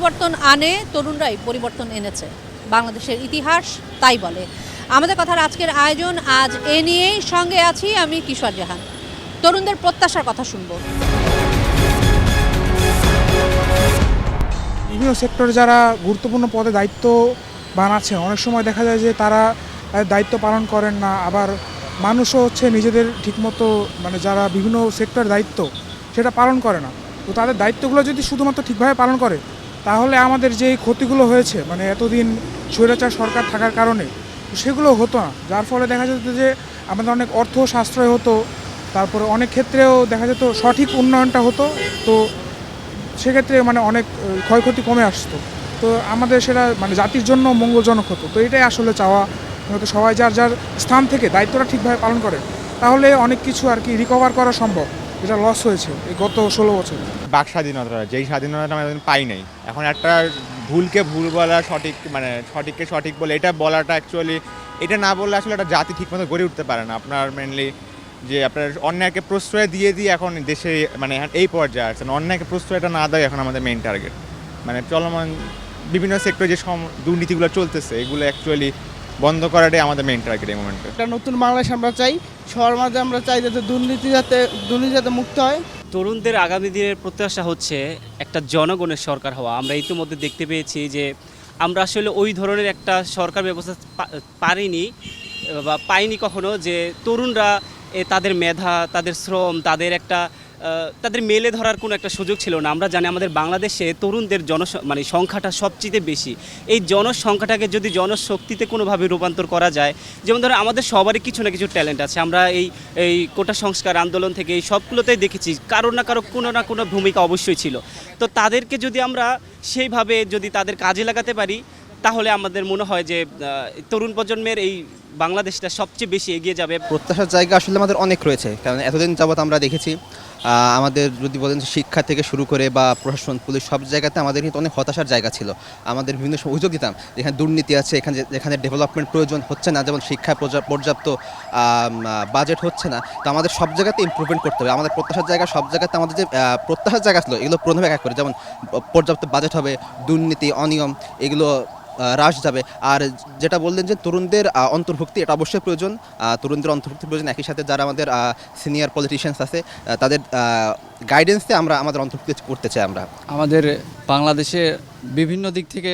পরিবর্তন আনে, তরুণরাই পরিবর্তন এনেছে, বাংলাদেশের ইতিহাস তাই বলে। আমাদের কথার আজকের আয়োজন আজ এ নিয়েই, সঙ্গে আছি আমি কিশোর জাহান। তরুণদের প্রত্যাশার কথা শুনবো। বিভিন্ন সেক্টরে যারা গুরুত্বপূর্ণ পদে দায়িত্ব বানাচ্ছেন, অনেক সময় দেখা যায় যে তারা দায়িত্ব পালন করেন না, আবার মানুষও নিজেদের ঠিকমতো যারা বিভিন্ন সেক্টরের দায়িত্ব সেটা পালন করে না। তো তাদের দায়িত্বগুলো যদি শুধুমাত্র ঠিকভাবে পালন করে, তাহলে আমাদের যে ক্ষতিগুলো হয়েছে এতদিন স্বৈরাচার সরকার থাকার কারণে সেগুলো হতো না, যার ফলে দেখা যেত যে আমাদের অনেক অর্থ সাশ্রয় হতো, তারপরে অনেক ক্ষেত্রেও দেখা যেত সঠিক উন্নয়নটা হতো। তো সেক্ষেত্রে অনেক ক্ষয়ক্ষতি কমে আসতো। তো আমাদের সেটা জাতির জন্য মঙ্গলজনক হতো। তো এটাই আসলে চাওয়া, সবাই যার যার স্থান থেকে দায়িত্বটা ঠিকভাবে পালন করে, তাহলে অনেক কিছু রিকভার করা সম্ভব, যেটা লস হয়েছে এই গত 16 বছর। বাক স্বাধীনতা, যেই স্বাধীনতা আমরা পাই নাই, এখন একটা ভুলকে ভুল বলা, সঠিককে সঠিক বলে এটা বলাটা অ্যাকচুয়ালি, এটা না বললে আসলে একটা জাতি ঠিকমতো গড়ে উঠতে পারে না। আপনার মেনলি যে আপনার অন্যায়কে প্রশ্রয় দিয়ে এখন দেশে এই পর্যায়ে আসছেন, অন্যায়কে প্রশ্রয়টা না দেয় এখন আমাদের মেইন টার্গেট। চলমান বিভিন্ন সেক্টরে যে দুর্নীতিগুলো চলতেছে, এগুলো অ্যাকচুয়ালি বন্ধ করাটাই আমাদের মেইন টার্গেট এই মোমেন্টে। একটা নতুন বাংলাদেশ আমরা চাই, সবার মাঝে আমরা চাই যাতে দুর্নীতি যাতে মুক্ত হয়। তরুণদের আগামী দিনের প্রত্যাশা হচ্ছে একটা জনগণের সরকার হওয়া। আমরা ইতিমধ্যে দেখতে পেয়েছি যে আমরা আসলে ওই ধরনের একটা সরকার ব্যবস্থা পারিনি বা পাইনি কখনো, যে তরুণরা তাদের মেধা, তাদের শ্রম, তাদের মেলে ধরার কোনো একটা সুযোগ ছিল না। আমরা জানি আমাদের বাংলাদেশে তরুণদের সংখ্যাটা সবচেয়ে বেশি। এই জনসংখ্যাটাকে যদি জনশক্তিতে কোনোভাবে রূপান্তর করা যায়, যেমন ধরো আমাদের সবারই কিছু না কিছু ট্যালেন্ট আছে। আমরা এই কোটা সংস্কার আন্দোলন থেকে এই সবগুলোতেই দেখেছি কারো না কারো কোনো না কোনো ভূমিকা অবশ্যই ছিল। তো তাদেরকে যদি আমরা সেইভাবে তাদের কাজে লাগাতে পারি, তাহলে আমাদের মনে হয় যে তরুণ প্রজন্মের এই বাংলাদেশটা সবচেয়ে বেশি এগিয়ে যাবে। প্রত্যাশার জায়গা আসলে আমাদের অনেক রয়েছে, কারণ এতদিন যাবৎ আমরা দেখেছি আমাদের যদি বলেন শিক্ষা থেকে শুরু করে বা প্রশাসন, পুলিশ, সব জায়গাতে আমাদের কিন্তু অনেক হতাশার জায়গা ছিল। আমাদের বিভিন্ন সময় অভিযোগ দিতাম যেখানে দুর্নীতি আছে, যেখানে ডেভেলপমেন্ট প্রয়োজন হচ্ছে না, যেমন শিক্ষায় পর্যাপ্ত বাজেট হচ্ছে না। তো আমাদের সব জায়গাতে ইমপ্রুভমেন্ট করতে হবে। আমাদের প্রত্যাশার জায়গা, সব জায়গাতে আমাদের যে প্রত্যাশার জায়গা ছিল, এগুলো প্রথমে এক করে, যেমন পর্যাপ্ত বাজেট হবে, দুর্নীতি, অনিয়ম এগুলো হ্রাস যাবে। আর যেটা বললেন যে তরুণদের অন্তর্ভুক্তি, এটা অবশ্যই প্রয়োজন। তরুণদের অন্তর্ভুক্তি প্রয়োজন, একই সাথে যারা আমাদের সিনিয়র পলিটিশিয়ানস আছে তাদের গাইডেন্সে আমরা আমাদের অন্তর্ভুক্তি করতে চাই। আমাদের বাংলাদেশে বিভিন্ন দিক থেকে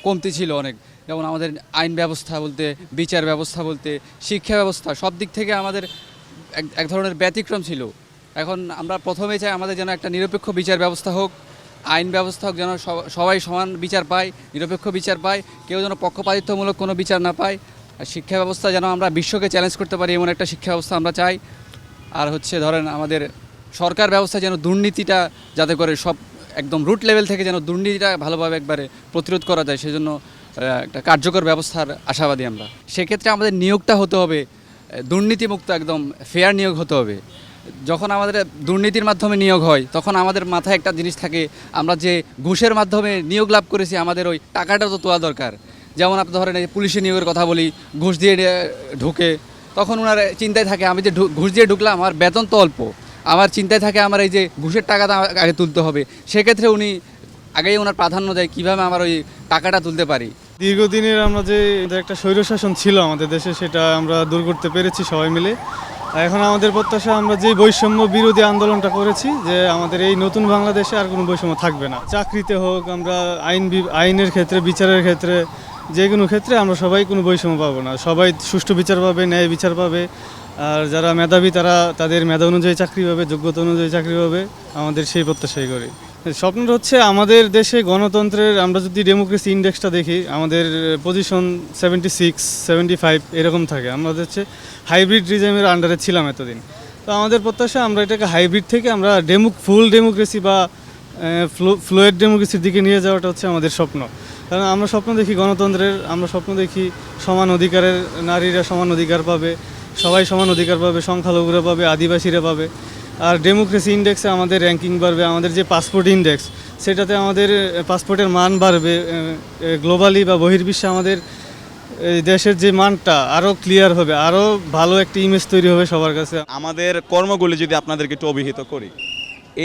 কমতি ছিল অনেক, যেমন আমাদের আইন ব্যবস্থা বলতে, বিচার ব্যবস্থা বলতে, শিক্ষা ব্যবস্থা, সব দিক থেকে আমাদের এক ধরনের ব্যতিক্রম ছিল। এখন আমরা প্রথমেই চাই আমাদের যেন একটা নিরপেক্ষ বিচার ব্যবস্থা হোক, আইন ব্যবস্থা হোক, যেন সবাই সমান বিচার পায়, নিরপেক্ষ বিচার পায়, কেউ যেন পক্ষপাতিত্বমূলক কোনো বিচার না পায়। আর শিক্ষা ব্যবস্থা যেন আমরা বিশ্বকে চ্যালেঞ্জ করতে পারি, এমন একটা শিক্ষা ব্যবস্থা আমরা চাই। আর ধরেন আমাদের সরকার ব্যবস্থা যেন দুর্নীতিটা যাতে করে সব একদম রুট লেভেল থেকে যেন দুর্নীতিটা ভালোভাবে একবারে প্রতিরোধ করা যায়, সেজন্য একটা কার্যকর ব্যবস্থার আশাবাদী আমরা। সেক্ষেত্রে আমাদের নিয়োগটা হতে হবে দুর্নীতিমুক্ত, একদম ফেয়ার নিয়োগ হতে হবে। যখন আমাদের দুর্নীতির মাধ্যমে নিয়োগ হয়, তখন আমাদের মাথায় একটা জিনিস থাকে, আমরা যে ঘুষের মাধ্যমে নিয়োগ লাভ করেছি, আমাদের ওই টাকাটা তো তোলা দরকার। যেমন আপনি ধরেন এই পুলিশে নিয়োগের কথা বলি, ঘুষ দিয়ে ঢুকে, তখন ওনার চিন্তায় থাকে আমি যে ঘুষ দিয়ে ঢুকলাম, আমার বেতন তো অল্প, আমার চিন্তায় থাকে আমার এই যে ঘুষের টাকাটা আগে তুলতে হবে। সেক্ষেত্রে উনি আগেই ওনার প্রাধান্য দেয় কীভাবে আমার ওই টাকাটা তুলতে পারি। দীর্ঘদিনের আমরা যে একটা স্বৈরশাসন ছিল আমাদের দেশে, সেটা আমরা দূর করতে পেরেছি সবাই মিলে। এখন আমাদের প্রত্যাশা, আমরা যে বৈষম্য বিরোধী আন্দোলনটা করেছি, যে আমাদের এই নতুন বাংলাদেশে আর কোনো বৈষম্য থাকবে না। চাকরিতে হোক, আমরা আইনের ক্ষেত্রে, বিচারের ক্ষেত্রে, যে কোনো ক্ষেত্রে আমরা সবাই কোনো বৈষম্য পাবো না। সবাই সুষ্ঠু বিচার পাবে, ন্যায় বিচার পাবে। আর যারা মেধাবী তারা তাদের মেধা অনুযায়ী চাকরি পাবে, যোগ্যতা অনুযায়ী চাকরি পাবে। আমাদের সেই প্রত্যাশাই করি। স্বপ্নটা হচ্ছে আমাদের দেশে গণতন্ত্রের, আমরা যদি ডেমোক্রেসি ইন্ডেক্সটা দেখি, আমাদের পজিশন 76, 75 এরকম থাকে। আমাদের হচ্ছে হাইব্রিড রিজিমের আন্ডারে ছিলাম এতদিন। তো আমাদের প্রত্যাশা আমরা এটাকে হাইব্রিড থেকে আমরা ফুল ডেমোক্রেসি বা ফ্লুইড ডেমোক্রেসির দিকে নিয়ে যাওয়াটা হচ্ছে আমাদের স্বপ্ন। কারণ আমরা স্বপ্ন দেখি গণতন্ত্রের, আমরা স্বপ্ন দেখি সমান অধিকারের, নারীরা সমান অধিকার পাবে, সবাই সমান অধিকার পাবে, সংখ্যালঘুরা পাবে, আদিবাসীরা পাবে। আর ডেমোক্রেসি ইন্ডেক্সে আমাদের র্যাঙ্কিং বাড়বে। আমাদের যে পাসপোর্ট ইন্ডেক্স, সেটাতে আমাদের পাসপোর্টের মান বাড়বে। গ্লোবালি বা বহির্বিশ্বে আমাদের দেশের যে মানটা আরও ক্লিয়ার হবে, আরও ভালো একটা ইমেজ তৈরি হবে সবার কাছে। আমাদের কর্মগুলি যদি আপনাদেরকে একটু অভিহিত করি,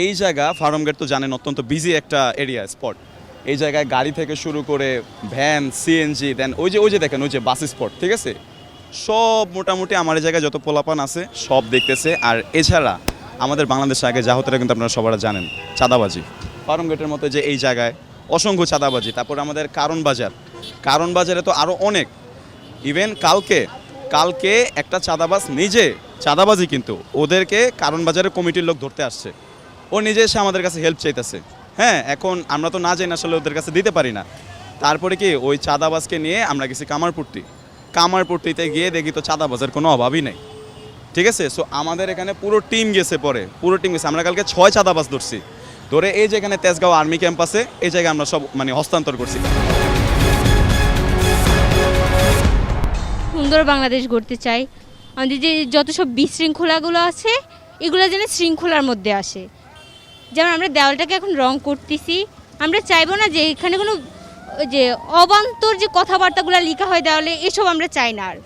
এই জায়গা ফার্মগেট তো জানেন অত্যন্ত বিজি একটা এরিয়া স্পট। এই জায়গায় গাড়ি থেকে শুরু করে ভ্যান, সিএনজি, দেন ওই যে দেখেন ওই যে বাস স্পট, ঠিক আছে, সব মোটামুটি আমার এই জায়গায় যত পোলাপান আছে সব দেখতেছে। আর এছাড়া আমাদের বাংলাদেশে আগে যা হতো কিন্তু আপনারা সবাই জানেন, চাঁদাবাজি। ফার্ম গেটের মতো যে এই জায়গায় অসংখ্য চাঁদাবাজি। তারপর আমাদের কারণ বাজারে তো আরও অনেক। ইভেন কালকে একটা চাঁদাবাজ নিজে চাঁদাবাজি, কিন্তু ওদেরকে কারণ বাজারের কমিটির লোক ধরতে আসছে, ও নিজে এসে আমাদের কাছে হেল্প চাইতেছে। হ্যাঁ, এখন আমরা তো না যাই না, আসলে ওদের কাছে দিতে পারি না। তারপরে কি ওই চাঁদাবাজকে নিয়ে আমরা গেছি কামারপট্টিতে গিয়ে দেখি তো চাঁদাবাজের কোনো অভাবই নেই, ঠিক আছে। সো আমাদের এখানে পুরো টিম গেছে, আমরা কালকে 6 চাঁদাবাজ ধরছি, ধরে এই যেখানে তেজগাঁও আর্মি ক্যাম্পাসে এই জায়গায় আমরা সব মানে হস্তান্তর করছি। সুন্দর বাংলাদেশ গড়তে চাই। আমাদের যে যত সব বিশৃঙ্খলাগুলো আছে এগুলো যেন শৃঙ্খলার মধ্যে আসে। যেমন আমরা দেওয়ালটাকে এখন রং করতেছি, আমরা চাইবো না যে এখানে কোনো যে অবান্তর যে কথাবার্তাগুলো লেখা হয় দেওয়ালে, এসব আমরা চাই না। আর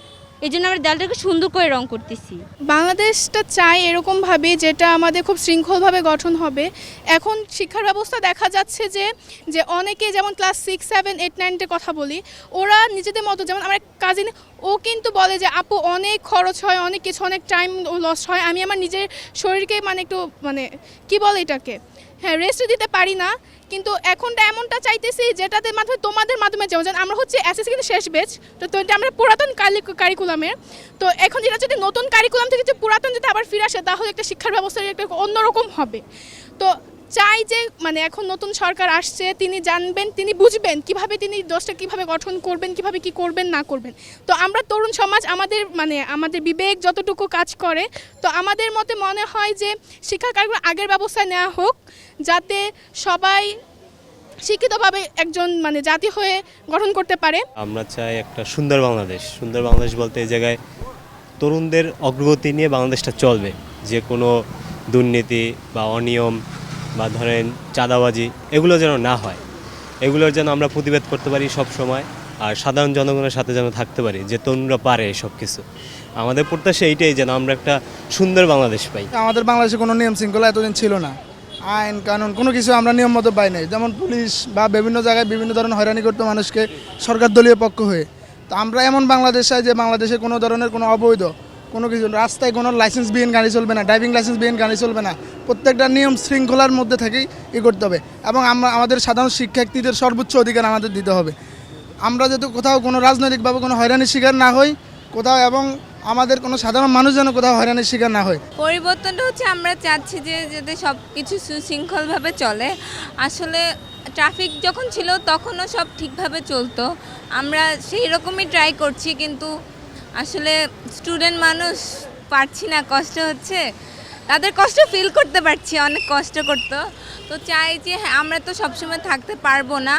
এই জন্য আমরা দেওয়ালটাকে সুন্দর করে রং করতেছি। বাংলাদেশটা চাই এরকমভাবে যেটা আমাদের খুব শৃঙ্খলভাবে গঠন হবে। এখন শিক্ষার ব্যবস্থা দেখা যাচ্ছে যে অনেকে যেমন ক্লাস 6, 7, 8, 9-এর কথা বলি, ওরা নিজেদের মতো, যেমন আমার কাজিন, ও কিন্তু বলে যে আপু অনেক খরচ হয়, অনেক কিছু, অনেক টাইম লস হয়, আমি আমার নিজের শরীরকে একটু কি বলে এটাকে, হ্যাঁ, রেস্ট দিতে পারি না। কিন্তু এখনটা এমনটা চাইতেছি যেটাতে মাধ্যমে তোমাদের মাধ্যমে যেমন আমরা হচ্ছে এসএসসি কিন্তু শেষ ব্যাচ, তো এটা আমরা পুরাতন কারিকুলামের, তো এখন যেটা যদি নতুন কারিকুলাম থেকে যে পুরাতন যদি আবার ফিরে আসে তাহলে একটা শিক্ষার ব্যবস্থার একটা অন্যরকম হবে। তো চাই যে এখন নতুন সরকার আসছে, তিনি জানবেন, তিনি বুঝবেন কিভাবে তিনি দেশটা কিভাবে গঠন করবেন, কিভাবে কি করবেন না করবেন। তো আমরা তরুণ সমাজ, আমাদের বিবেক যতটুকু কাজ করে, তো আমাদের মতে মনে হয় যে শিক্ষা কারিকুলাম আগের ব্যবস্থা নেওয়া হোক, যাতে সবাই শিক্ষিতভাবে একজন জাতি হয়ে গঠন করতে পারে। আমরা চাই একটা সুন্দর বাংলাদেশ বলতে এই জায়গায় তরুণদের অগ্রগতি নিয়ে বাংলাদেশটা চলবে, যে কোনো দুর্নীতি বা অনিয়ম বা ধরেন চাঁদাবাজি এগুলো যেন না হয়, এগুলোর যেন আমরা প্রতিবাদ করতে পারি সব সময়, আর সাধারণ জনগণের সাথে যেন থাকতে পারি, যে তরুণরা পারে সব কিছু। আমাদের প্রত্যাশা এইটাই, যেন আমরা একটা সুন্দর বাংলাদেশ পাই। আমাদের বাংলাদেশে কোনো নিয়ম শৃঙ্খলা এতদিন ছিল না, আইন কানুন কোনো কিছু আমরা নিয়ম মতো পাই নাই। যেমন পুলিশ বা বিভিন্ন জায়গায় বিভিন্ন ধরনের হয়রানি করতো মানুষকে সরকার দলীয় পক্ষ হয়ে। তো আমরা এমন বাংলাদেশ চাই যে বাংলাদেশে কোনো ধরনের কোনো অবৈধ কোনো কিছু, রাস্তায় কোনো লাইসেন্সবিহীন গাড়ি চলবে না, ড্রাইভিং লাইসেন্সবিহীন গাড়ি চলবে না, প্রত্যেকটা নিয়ম শৃঙ্খলার মধ্যে থেকেই করতে হবে। এবং আমাদের সাধারণ শিক্ষার্থীদের সর্বোচ্চ অধিকার আমাদের দিতে হবে। আমরা যাতে কোথাও কোনো রাজনৈতিকভাবে কোনো হয়রানির শিকার না হই কোথাও, এবং আমাদের কোনো সাধারণ মানুষ যেন কোথাও হয়রানির শিকার না হয়। পরিবর্তনটা হচ্ছে আমরা চাচ্ছি যে যাতে সব কিছু সুশৃঙ্খলভাবে চলে। আসলে ট্রাফিক যখন ছিল তখনও সব ঠিকভাবে চলতো, আমরা সেই রকমই ট্রাই করছি, কিন্তু আসলে স্টুডেন্ট মানুষ পারছি না, কষ্ট হচ্ছে, তাদের কষ্ট ফিল করতে পারছি, অনেক কষ্ট করতো। তো চাই যে হ্যাঁ, আমরা তো সবসময় থাকতে পারবো না,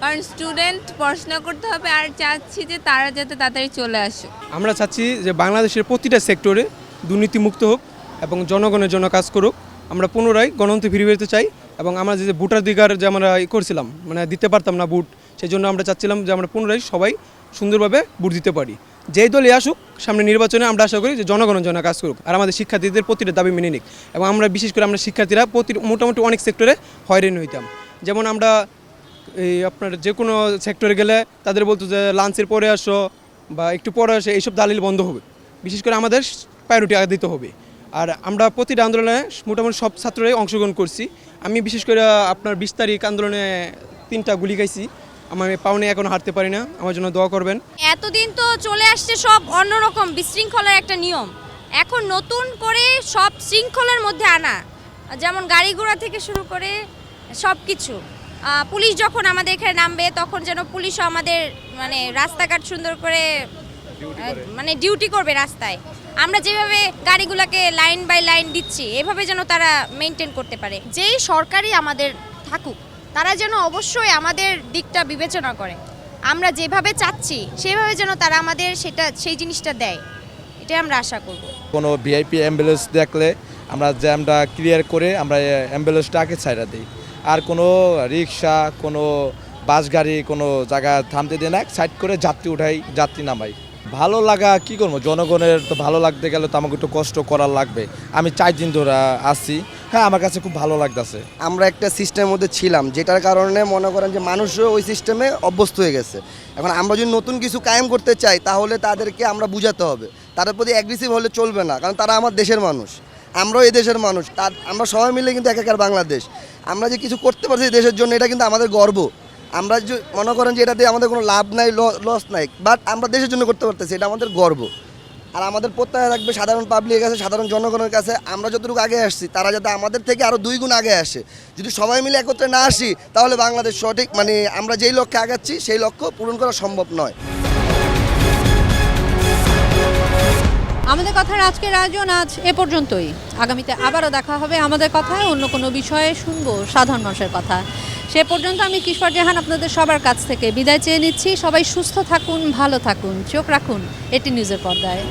কারণ স্টুডেন্ট পড়াশোনা করতে হবে, আর চাচ্ছি যে তারা যাতে তাড়াতাড়ি চলে আসে। আমরা চাচ্ছি যে বাংলাদেশের প্রতিটা সেক্টরে দুর্নীতিমুক্ত হোক এবং জনগণের জন্য কাজ করুক। আমরা পুনরায় গণতন্ত্রে ফিরে পেতে চাই, এবং আমরা যে ভোটাধিকার যে আমরা করছিলাম দিতে পারতাম না ভোট, সেই জন্য আমরা চাচ্ছিলাম যে আমরা পুনরায় সবাই সুন্দরভাবে ভোট দিতে পারি। যেই দলই আসুক সামনে নির্বাচনে, আমরা আশা করি যে জনগণের জন্য কাজ করুক আর আমাদের শিক্ষার্থীদের প্রতিটা দাবি মেনে নিক। এবং আমরা বিশেষ করে আমরা শিক্ষার্থীরা মোটামুটি অনেক সেক্টরে হয়রানি হইতাম। যেমন আমরা আপনার যে কোনো সেক্টরে গেলে তাদের বলতো যে লাঞ্চের পরে আসো বা একটু পরে আসে, এইসব দালিল বন্ধ হবে। বিশেষ করে আমাদের প্রায়োরিটি আগে দিতে হবে। আর আমরা প্রতিটা আন্দোলনে মোটামুটি সব ছাত্ররাই অংশগ্রহণ করছি। আমি বিশেষ করে আপনার 20 তারিখ আন্দোলনে 3টা গুলি খাইছি, আমার পাওনে এখনো হারতে পারি না, আমার জন্য দোয়া করবেন। এতদিন তো চলে আসছে সব অন্যরকম বিশৃঙ্খলার একটা নিয়ম, এখন নতুন করে সব শৃঙ্খলার মধ্যে আনা, যেমন গাড়ি ঘোড়া থেকে শুরু করে সব কিছু। পুলিশ যখন আমাদের এখানে নামবে তখন যেন পুলিশও আমাদের রাস্তাঘাট সুন্দর করে ডিউটি করবে রাস্তায়। আমরা যেভাবে গাড়িগুলোকে লাইন বাই লাইন দিচ্ছি, এভাবে যেন তারা মেনটেন করতে পারে। যেই সরকারই আমাদের থাকুক, তারা যেন অবশ্যই আমাদের দিকটা বিবেচনা করে, আমরা যেভাবে চাচ্ছি সেভাবে যেন তারা আমাদের সেই জিনিসটা দেয়, এটাই আমরা আশা করব। কোনো ভিআইপি অ্যাম্বুলেন্স দেখলে আমরা জ্যামটা ক্লিয়ার করে আমরা অ্যাম্বুলেন্সটাকে ছাইড়া দিই। আর কোনো রিক্সা, কোনো বাস গাড়ি কোনো জায়গা থামতে দিই না, সাইড করে যাত্রী উঠাই, যাত্রী নামাই। ভালো লাগা কী করবো, জনগণের তো ভালো লাগতে গেলে তো আমাকে একটু কষ্ট করার লাগবে। আমি 4 দিন ধরে আসছি, হ্যাঁ আমার কাছে খুব ভালো লাগতেছে। আমরা একটা সিস্টেমের মধ্যে ছিলাম, যেটার কারণে মনে করেন যে মানুষও ওই সিস্টেমে অভ্যস্ত হয়ে গেছে। এখন আমরা যদি নতুন কিছু কায়েম করতে চাই তাহলে তাদেরকে আমরা বুঝাতে হবে, তাদের প্রতি অ্যাগ্রেসিভ হলে চলবে না, কারণ তারা আমার দেশের মানুষ, আমরাও এই দেশের মানুষ। আমরা সবাই মিলে কিন্তু একাকার বাংলাদেশ। আমরা যে কিছু করতে পারছি দেশের জন্য, এটা কিন্তু আমাদের গর্ব। আমরা যে মনে করেন যে এটাতে আমাদের কোনো লাভ নাই, লস নাই, বাট আমরা দেশের জন্য করতে পারতেছি, এটা আমাদের গর্ব। আর আমাদের প্রত্যয় থাকবে সাধারণ পাবলিকের কাছে, সাধারণ জনগণের কাছে, আমরা যতটুকু আগে আসছি তারা যাতে আমাদের থেকে আরও 2 গুণ আগে আসে। যদি সবাই মিলে একত্রে না আসি তাহলে বাংলাদেশ সঠিক মানে আমরা যেই লক্ষ্যে আগাচ্ছি সেই লক্ষ্য পূরণ করা সম্ভব নয়। আমাদের কথার আজকের আয়োজন আজ এ পর্যন্তই। আগামীতে আবারও দেখা হবে আমাদের কথায়, অন্য কোনো বিষয়ে শুনবো সাধারণ মানুষের কথা। সে পর্যন্ত আমি কিশোর জাহান আপনাদের সবার কাছ থেকে বিদায় চেয়ে নিচ্ছি। সবাই সুস্থ থাকুন, ভালো থাকুন, চোখ রাখুন এটি নিউজের পর্দায়।